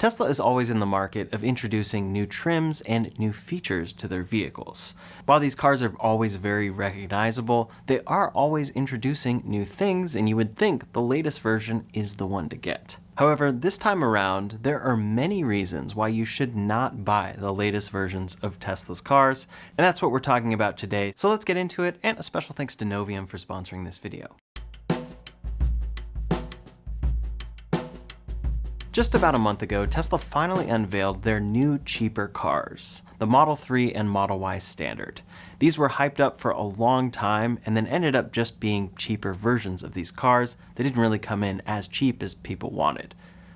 Tesla is always in the market of introducing new trims and new features to their vehicles. While these cars are always very recognizable, they are always introducing new things, and you would think the latest version is the one to get. However, this time around, there are many reasons why you should not buy the latest versions of Tesla's cars, and that's what we're talking about today. So let's get into it, and a special thanks to Novium for sponsoring this video. Just about a month ago, Tesla finally unveiled their new, cheaper cars, the Model 3 and Model Y Standard. These were hyped up for a long time and then ended up just being cheaper versions of these cars. They didn't really come in as cheap as people wanted.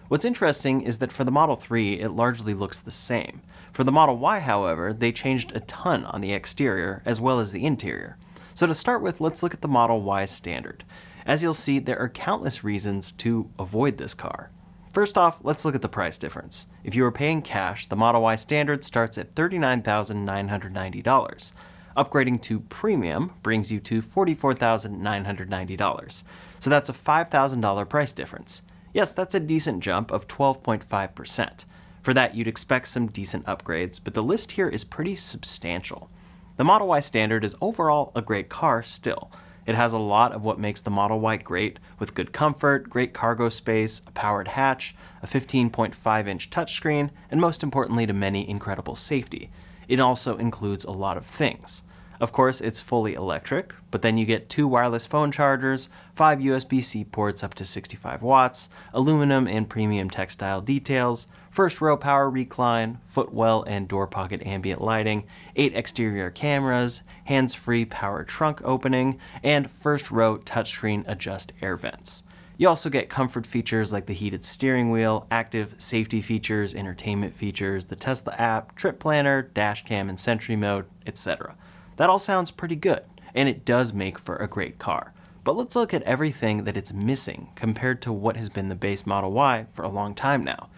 What's interesting is that for the Model 3, it largely looks the same. For the Model Y, however, they changed a ton on the exterior as well as the interior. So to start with, let's look at the Model Y Standard. As you'll see, there are countless reasons to avoid this car. First off, let's look at the price difference. If you are paying cash, the Model Y Standard starts at $39,990. Upgrading to Premium brings you to $44,990. So that's a $5,000 price difference. Yes, that's a decent jump of 12.5%. For that, you'd expect some decent upgrades, but the list here is pretty substantial. The Model Y Standard is overall a great car still. It has a lot of what makes the Model Y great, with good comfort, great cargo space, a powered hatch, a 15.5-inch touchscreen, and most importantly to many, incredible safety. It also includes a lot of things. Of course, it's fully electric, but then you get 2 wireless phone chargers, 5 USB-C ports up to 65 watts, aluminum and premium textile details, first row power recline, footwell and door pocket ambient lighting, 8 exterior cameras, hands-free power trunk opening, and first row touchscreen adjust air vents. You also get comfort features like the heated steering wheel, active safety features, entertainment features, the Tesla app, trip planner, dash cam and Sentry mode, etc. That all sounds pretty good, and it does make for a great car. But let's look at everything that it's missing compared to what has been the base Model Y for a long time now.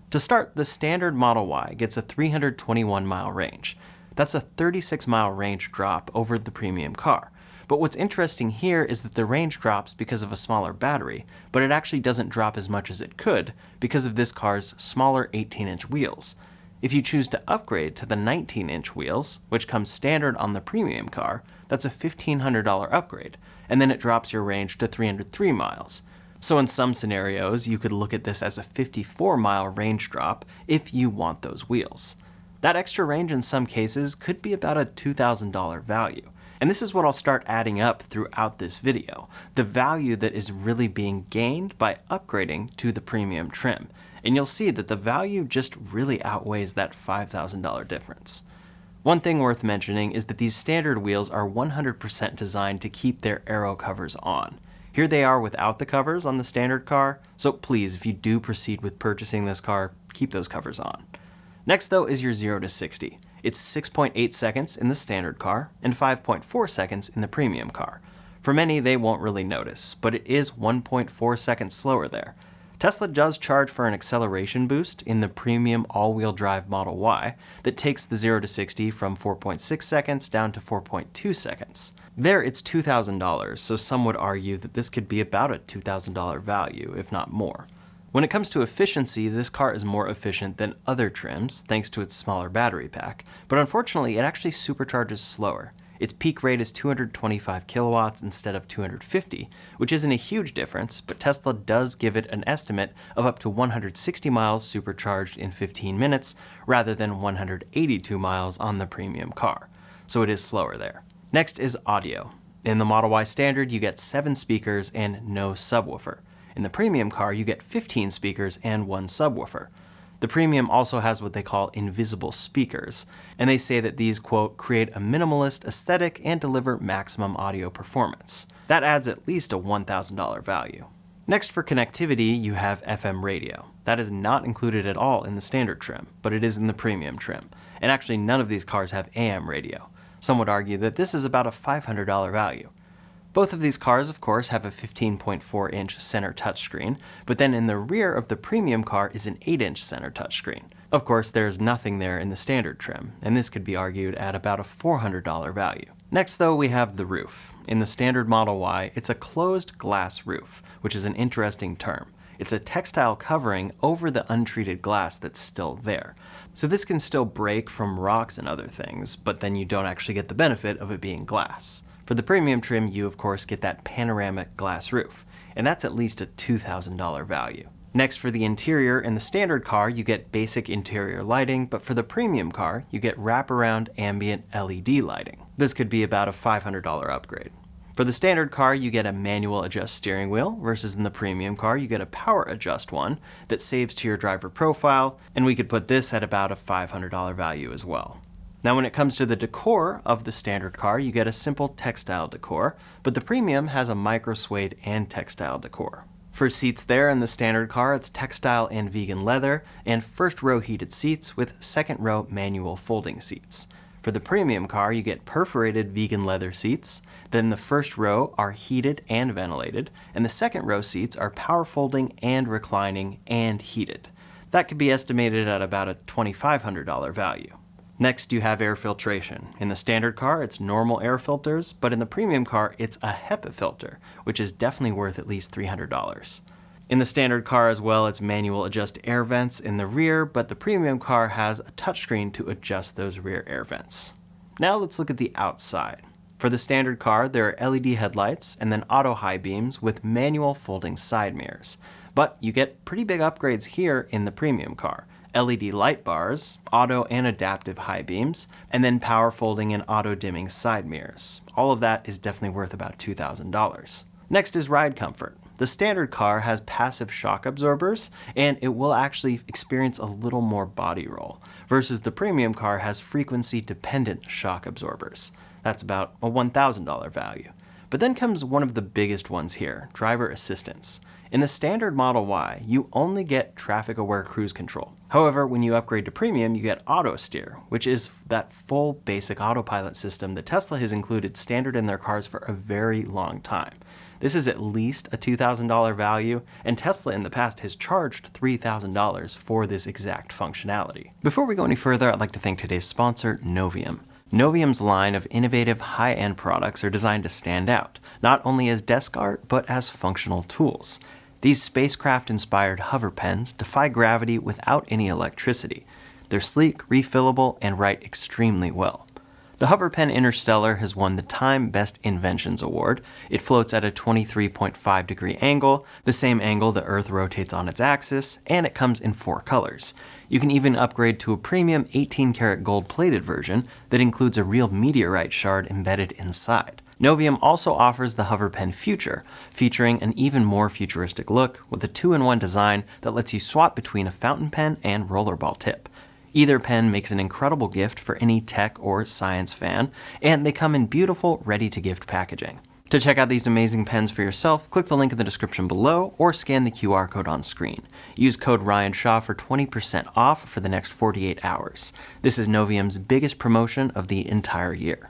To start, the standard Model Y gets a 321-mile range. That's a 36-mile range drop over the premium car. But what's interesting here is that the range drops because of a smaller battery, but it actually doesn't drop as much as it could because of this car's smaller 18-inch wheels. If you choose to upgrade to the 19-inch wheels, which comes standard on the premium car, that's a $1,500 upgrade, and then it drops your range to 303 miles. So in some scenarios, you could look at this as a 54-mile range drop if you want those wheels. That extra range in some cases could be about a $2,000 value. And this is what I'll start adding up throughout this video, the value that is really being gained by upgrading to the premium trim. And you'll see that the value just really outweighs that $5,000 difference. One thing worth mentioning is that these standard wheels are 100% designed to keep their aero covers on. Here they are without the covers on the standard car, so please, if you do proceed with purchasing this car, keep those covers on. Next though is your 0 to 60. It's 6.8 seconds in the standard car and 5.4 seconds in the premium car. For many, they won't really notice, but it is 1.4 seconds slower there. Tesla does charge for an acceleration boost in the premium all-wheel drive Model Y that takes the 0 to 60 from 4.6 seconds down to 4.2 seconds. There it's $2,000, so some would argue that this could be about a $2,000 value, if not more. When it comes to efficiency, this car is more efficient than other trims thanks to its smaller battery pack, but unfortunately it actually supercharges slower. Its peak rate is 225 kilowatts instead of 250, which isn't a huge difference, but Tesla does give it an estimate of up to 160 miles supercharged in 15 minutes rather than 182 miles on the premium car. So it is slower there. Next is audio. In the Model Y Standard, you get 7 speakers and no subwoofer. In the premium car, you get 15 speakers and 1 subwoofer. The Premium also has what they call invisible speakers, and they say that these, quote, create a minimalist aesthetic and deliver maximum audio performance. That adds at least a $1,000 value. Next, for connectivity, you have FM radio. That is not included at all in the standard trim, but it is in the premium trim. And actually, none of these cars have AM radio. Some would argue that this is about a $500 value. Both of these cars, of course, have a 15.4-inch center touchscreen, but then in the rear of the premium car is an 8-inch center touchscreen. Of course, there's nothing there in the standard trim, and this could be argued at about a $400 value. Next, though, we have the roof. In the standard Model Y, it's a closed glass roof, which is an interesting term. It's a textile covering over the untreated glass that's still there. So this can still break from rocks and other things, but then you don't actually get the benefit of it being glass. For the premium trim, you of course get that panoramic glass roof, and that's at least a $2,000 value. Next, for the interior, in the standard car, you get basic interior lighting, but for the premium car, you get wraparound ambient LED lighting. This could be about a $500 upgrade. For the standard car, you get a manual adjust steering wheel, versus in the premium car, you get a power adjust one that saves to your driver profile, and we could put this at about a $500 value as well. Now when it comes to the decor of the standard car, you get a simple textile decor, but the premium has a micro suede and textile decor. For seats there in the standard car, it's textile and vegan leather, and first row heated seats with second row manual folding seats. For the premium car, you get perforated vegan leather seats, then the first row are heated and ventilated, and the second row seats are power folding and reclining and heated. That could be estimated at about a $2,500 value. Next, you have air filtration. In the standard car, it's normal air filters, but in the premium car, it's a HEPA filter, which is definitely worth at least $300. In the standard car as well, it's manual adjust air vents in the rear, but the premium car has a touchscreen to adjust those rear air vents. Now let's look at the outside. For the standard car, there are LED headlights and then auto high beams with manual folding side mirrors. But you get pretty big upgrades here in the premium car. LED light bars, auto and adaptive high beams, and then power folding and auto dimming side mirrors. All of that is definitely worth about $2,000. Next is ride comfort. The standard car has passive shock absorbers, and it will actually experience a little more body roll, versus the premium car has frequency-dependent shock absorbers. That's about a $1,000 value. But then comes one of the biggest ones here, driver assistance. In the standard Model Y, you only get traffic-aware cruise control. However, when you upgrade to premium, you get auto steer, which is that full basic autopilot system that Tesla has included standard in their cars for a very long time. This is at least a $2,000 value, and Tesla in the past has charged $3,000 for this exact functionality. Before we go any further, I'd like to thank today's sponsor, Novium. Novium's line of innovative high-end products are designed to stand out, not only as desk art, but as functional tools. These spacecraft-inspired hover pens defy gravity without any electricity. They're sleek, refillable, and write extremely well. The Hover Pen Interstellar has won the Time Best Inventions Award. It floats at a 23.5-degree angle, the same angle the Earth rotates on its axis, and it comes in 4 colors. You can even upgrade to a premium 18-karat gold-plated version that includes a real meteorite shard embedded inside. Novium also offers the Hover Pen Future, featuring an even more futuristic look with a 2-in-1 design that lets you swap between a fountain pen and rollerball tip. Either pen makes an incredible gift for any tech or science fan, and they come in beautiful, ready-to-gift packaging. To check out these amazing pens for yourself, click the link in the description below or scan the QR code on screen. Use code RyanShaw for 20% off for the next 48 hours. This is Novium's biggest promotion of the entire year.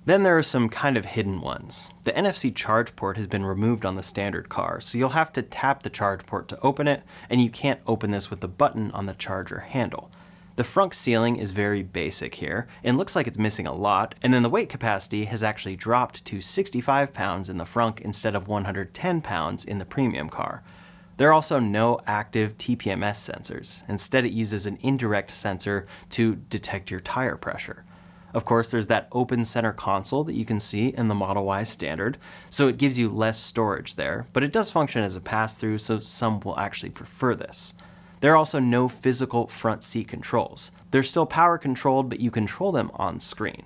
Then there are some kind of hidden ones. The NFC charge port has been removed on the standard car, so you'll have to tap the charge port to open it, and you can't open this with the button on the charger handle. The Frunk sealing is very basic here, and looks like it's missing a lot, and then the weight capacity has actually dropped to 65 pounds in the Frunk instead of 110 pounds in the premium car. There are also no active TPMS sensors. Instead, it uses an indirect sensor to detect your tire pressure. Of course, there's that open center console that you can see in the Model Y standard, so it gives you less storage there, but it does function as a pass-through, so some will actually prefer this. There are also no physical front seat controls. They're still power controlled, but you control them on screen.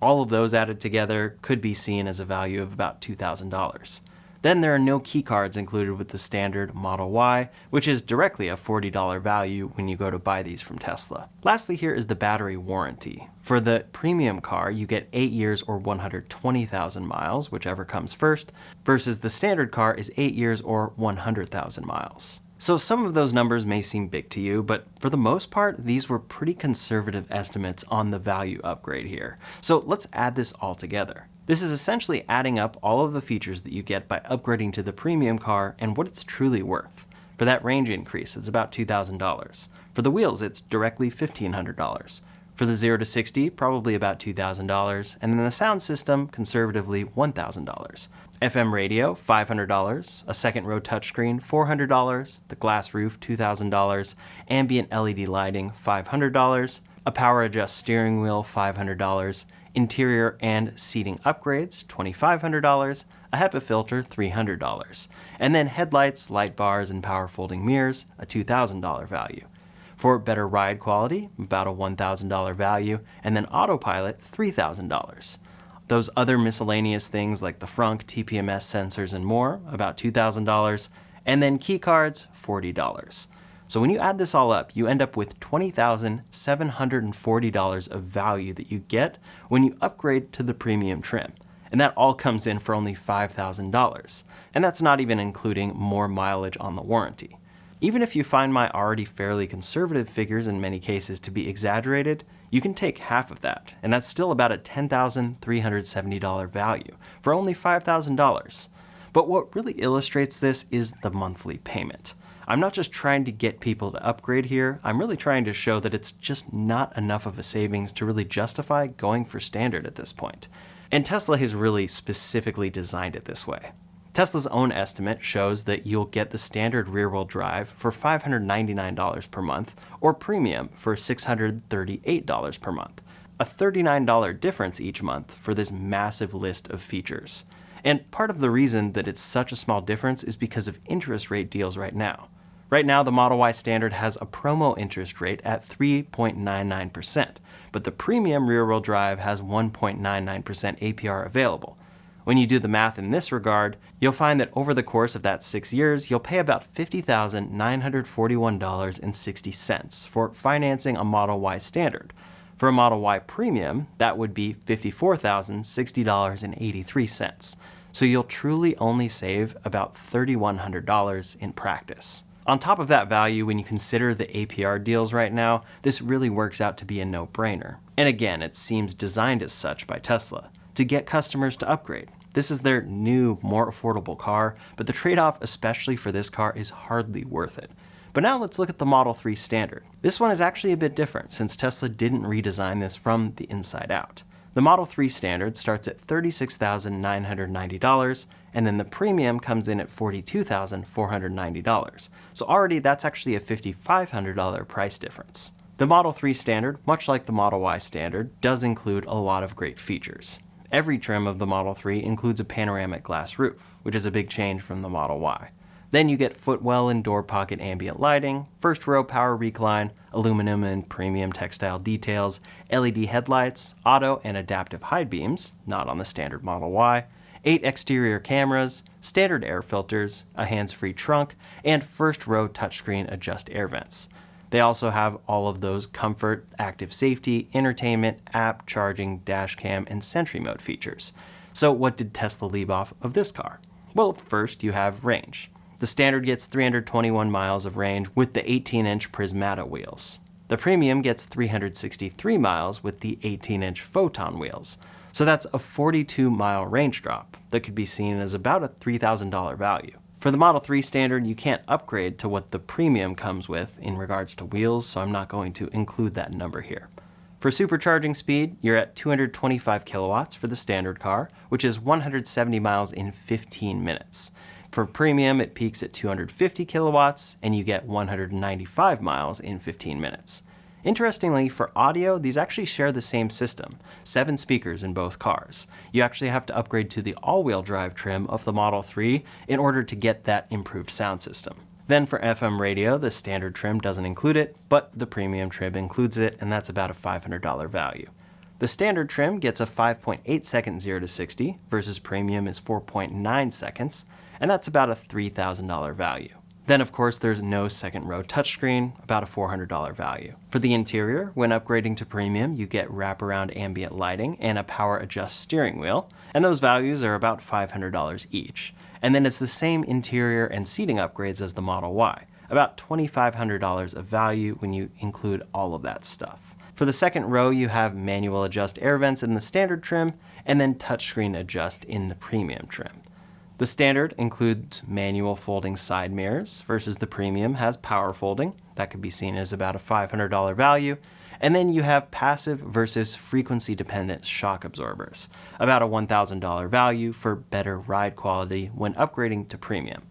All of those added together could be seen as a value of about $2,000. Then there are no keycards included with the standard Model Y, which is directly a $40 value when you go to buy these from Tesla. Lastly here is the battery warranty. For the premium car, you get 8 years or 120,000 miles, whichever comes first, versus the standard car is 8 years or 100,000 miles. So some of those numbers may seem big to you, but for the most part, these were pretty conservative estimates on the value upgrade here. So let's add this all together. This is essentially adding up all of the features that you get by upgrading to the premium car and what it's truly worth. For that range increase, it's about $2,000. For the wheels, it's directly $1,500. For the 0 to 60, probably about $2,000, and then the sound system, conservatively $1,000. FM radio, $500, a second row touchscreen, $400, the glass roof, $2,000, ambient LED lighting, $500, a power adjust steering wheel, $500, interior and seating upgrades, $2,500, a HEPA filter, $300, and then headlights, light bars, and power folding mirrors, a $2,000 value. For better ride quality, about a $1,000 value, and then autopilot, $3,000. Those other miscellaneous things like the Frunk, TPMS sensors, and more, about $2,000, and then key cards, $40. So when you add this all up, you end up with $20,740 of value that you get when you upgrade to the premium trim. And that all comes in for only $5,000. And that's not even including more mileage on the warranty. Even if you find my already fairly conservative figures in many cases to be exaggerated, you can take half of that, and that's still about a $10,370 value for only $5,000. But what really illustrates this is the monthly payment. I'm not just trying to get people to upgrade here, I'm really trying to show that it's just not enough of a savings to really justify going for standard at this point. And Tesla has really specifically designed it this way. Tesla's own estimate shows that you'll get the standard rear-wheel drive for $599 per month, or premium for $638 per month. A $39 difference each month for this massive list of features. And part of the reason that it's such a small difference is because of interest rate deals right now. Right now, the Model Y Standard has a promo interest rate at 3.99%, but the premium rear-wheel drive has 1.99% APR available. When you do the math in this regard, you'll find that over the course of that 6 years, you'll pay about $50,941.60 for financing a Model Y Standard. For a Model Y Premium, that would be $54,060.83. So you'll truly only save about $3,100 in practice. On top of that value, when you consider the APR deals right now, this really works out to be a no-brainer. And again, it seems designed as such by Tesla, to get customers to upgrade. This is their new, more affordable car, but the trade-off, especially for this car, is hardly worth it. But now let's look at the Model 3 Standard. This one is actually a bit different, since Tesla didn't redesign this from the inside out. The Model 3 Standard starts at $36,990, and then the Premium comes in at $42,490. So already that's actually a $5,500 price difference. The Model 3 Standard, much like the Model Y Standard, does include a lot of great features. Every trim of the Model 3 includes a panoramic glass roof, which is a big change from the Model Y. Then you get footwell and door pocket ambient lighting, first row power recline, aluminum and premium textile details, LED headlights, auto and adaptive high beams, not on the standard Model Y, 8 exterior cameras, standard air filters, a hands-free trunk, and first row touchscreen adjust air vents. They also have all of those comfort, active safety, entertainment, app, charging, dash cam, and Sentry mode features. So what did Tesla leave off of this car? Well, first you have range. The Standard gets 321 miles of range with the 18-inch Prismata wheels. The Premium gets 363 miles with the 18-inch Photon wheels. So that's a 42-mile range drop that could be seen as about a $3,000 value. For the Model 3 Standard, you can't upgrade to what the Premium comes with in regards to wheels, so I'm not going to include that number here. For supercharging speed, you're at 225 kilowatts for the standard car, which is 170 miles in 15 minutes. For Premium, it peaks at 250 kilowatts, and you get 195 miles in 15 minutes. Interestingly, for audio, these actually share the same system, 7 speakers in both cars. You actually have to upgrade to the all-wheel drive trim of the Model 3 in order to get that improved sound system. Then for FM radio, the standard trim doesn't include it, but the premium trim includes it, and that's about a $500 value. The standard trim gets a 5.8 second 0 to 60 versus premium is 4.9 seconds, and that's about a $3,000 value. Then, of course, there's no second row touchscreen, about a $400 value. For the interior, when upgrading to premium, you get wraparound ambient lighting and a power adjust steering wheel, and those values are about $500 each. And then it's the same interior and seating upgrades as the Model Y, about $2,500 of value when you include all of that stuff. For the second row, you have manual adjust air vents in the standard trim, and then touchscreen adjust in the premium trim. The standard includes manual folding side mirrors versus the premium has power folding. That could be seen as about a $500 value. And then you have passive versus frequency-dependent shock absorbers, about a $1,000 value for better ride quality when upgrading to premium.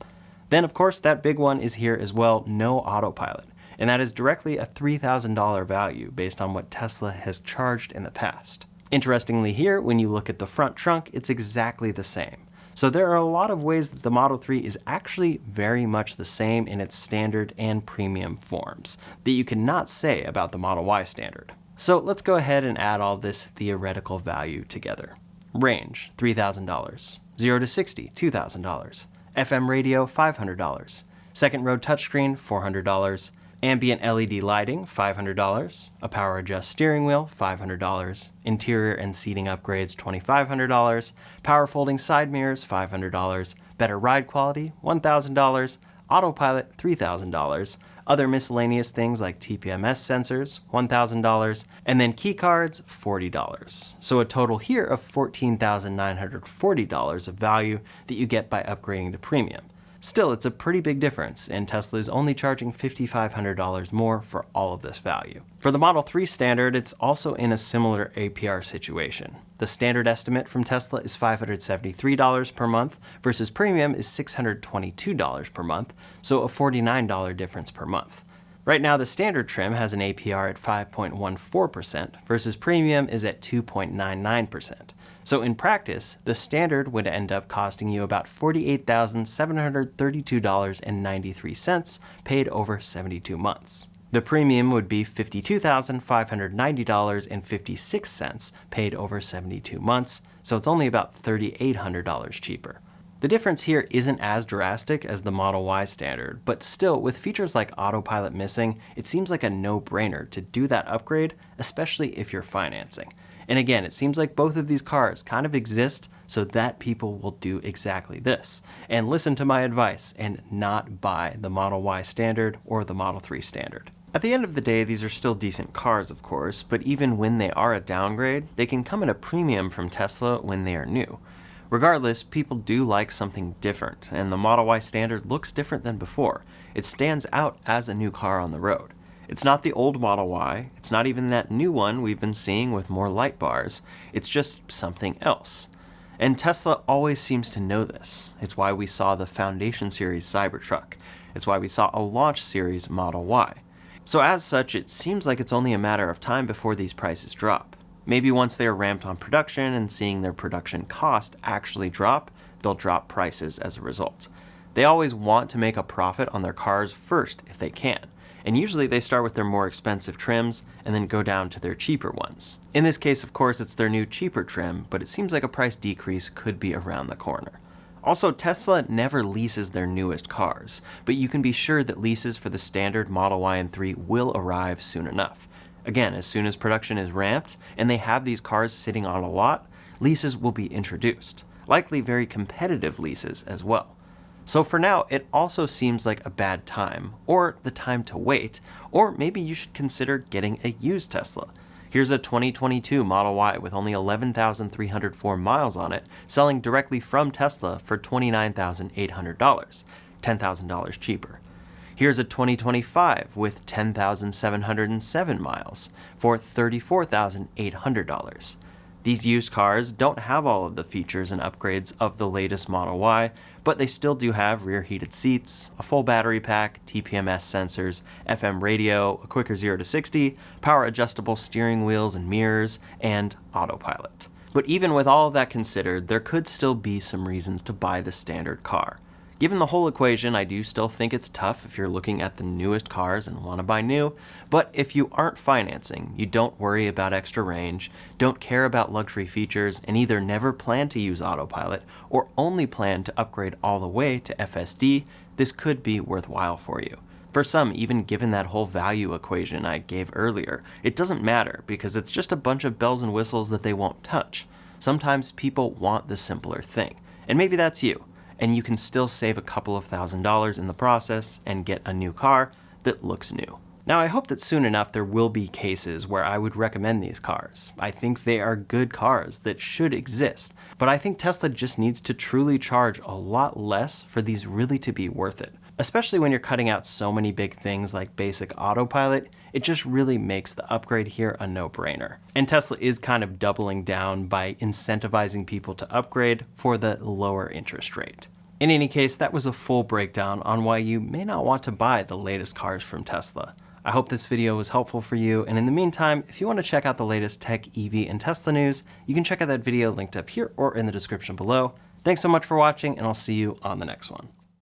Then, of course, that big one is here as well, no autopilot, and that is directly a $3,000 value based on what Tesla has charged in the past. Interestingly here, when you look at the front trunk, it's exactly the same. So there are a lot of ways that the Model 3 is actually very much the same in its standard and premium forms that you cannot say about the Model Y standard. So let's go ahead and add all this theoretical value together. Range, $3,000. 0 to 60, $2,000. FM radio, $500. Second row touchscreen, $400. Ambient LED lighting, $500. A power adjust steering wheel, $500. Interior and seating upgrades, $2,500. Power folding side mirrors, $500. Better ride quality, $1,000. Autopilot, $3,000. Other miscellaneous things like TPMS sensors, $1,000. And then key cards, $40. So a total here of $14,940 of value that you get by upgrading to premium. Still, it's a pretty big difference, and Tesla is only charging $5,500 more for all of this value. For the Model 3 standard, it's also in a similar APR situation. The standard estimate from Tesla is $573 per month versus premium is $622 per month, so a $49 difference per month. Right now, the standard trim has an APR at 5.14% versus premium is at 2.99%. So in practice, the standard would end up costing you about $48,732.93 paid over 72 months. The premium would be $52,590.56 paid over 72 months, so it's only about $3,800 cheaper. The difference here isn't as drastic as the Model Y standard, but still, with features like autopilot missing, it seems like a no-brainer to do that upgrade, especially if you're financing. And again, it seems like both of these cars kind of exist so that people will do exactly this, and listen to my advice and not buy the Model Y standard or the Model 3 standard. At the end of the day, these are still decent cars, of course, but even when they are a downgrade, they can come at a premium from Tesla when they are new. Regardless, people do like something different, and the Model Y standard looks different than before. It stands out as a new car on the road. It's not the old Model Y, it's not even that new one we've been seeing with more light bars, it's just something else. And Tesla always seems to know this. It's why we saw the Foundation Series Cybertruck. It's why we saw a Launch Series Model Y. So as such, it seems like it's only a matter of time before these prices drop. Maybe once they are ramped on production and seeing their production cost actually drop, they'll drop prices as a result. They always want to make a profit on their cars first if they can. And usually they start with their more expensive trims and then go down to their cheaper ones. In this case, of course, it's their new cheaper trim, but it seems like a price decrease could be around the corner. Also, Tesla never leases their newest cars, but you can be sure that leases for the standard Model Y and 3 will arrive soon enough. Again, as soon as production is ramped and they have these cars sitting on a lot, leases will be introduced, likely very competitive leases as well. So for now, it also seems like a bad time, or the time to wait, or maybe you should consider getting a used Tesla. Here's a 2022 Model Y with only 11,304 miles on it, selling directly from Tesla for $29,800, $10,000 cheaper. Here's a 2025 with 10,707 miles for $34,800. These used cars don't have all of the features and upgrades of the latest Model Y, but they still do have rear heated seats, a full battery pack, TPMS sensors, FM radio, a quicker 0 to 60, power adjustable steering wheels and mirrors, and autopilot. But even with all of that considered, there could still be some reasons to buy the standard car. Given the whole equation, I do still think it's tough if you're looking at the newest cars and want to buy new, but if you aren't financing, you don't worry about extra range, don't care about luxury features, and either never plan to use autopilot or only plan to upgrade all the way to FSD, this could be worthwhile for you. For some, even given that whole value equation I gave earlier, it doesn't matter because it's just a bunch of bells and whistles that they won't touch. Sometimes people want the simpler thing, and maybe that's you. And you can still save a couple of $1,000s in the process and get a new car that looks new. Now, I hope that soon enough there will be cases where I would recommend these cars. I think they are good cars that should exist, but I think Tesla just needs to truly charge a lot less for these really to be worth it. Especially when you're cutting out so many big things like basic autopilot, it just really makes the upgrade here a no-brainer. And Tesla is kind of doubling down by incentivizing people to upgrade for the lower interest rate. In any case, that was a full breakdown on why you may not want to buy the latest cars from Tesla. I hope this video was helpful for you, and in the meantime, if you want to check out the latest tech, EV, and Tesla news, you can check out that video linked up here or in the description below. Thanks so much for watching, and I'll see you on the next one.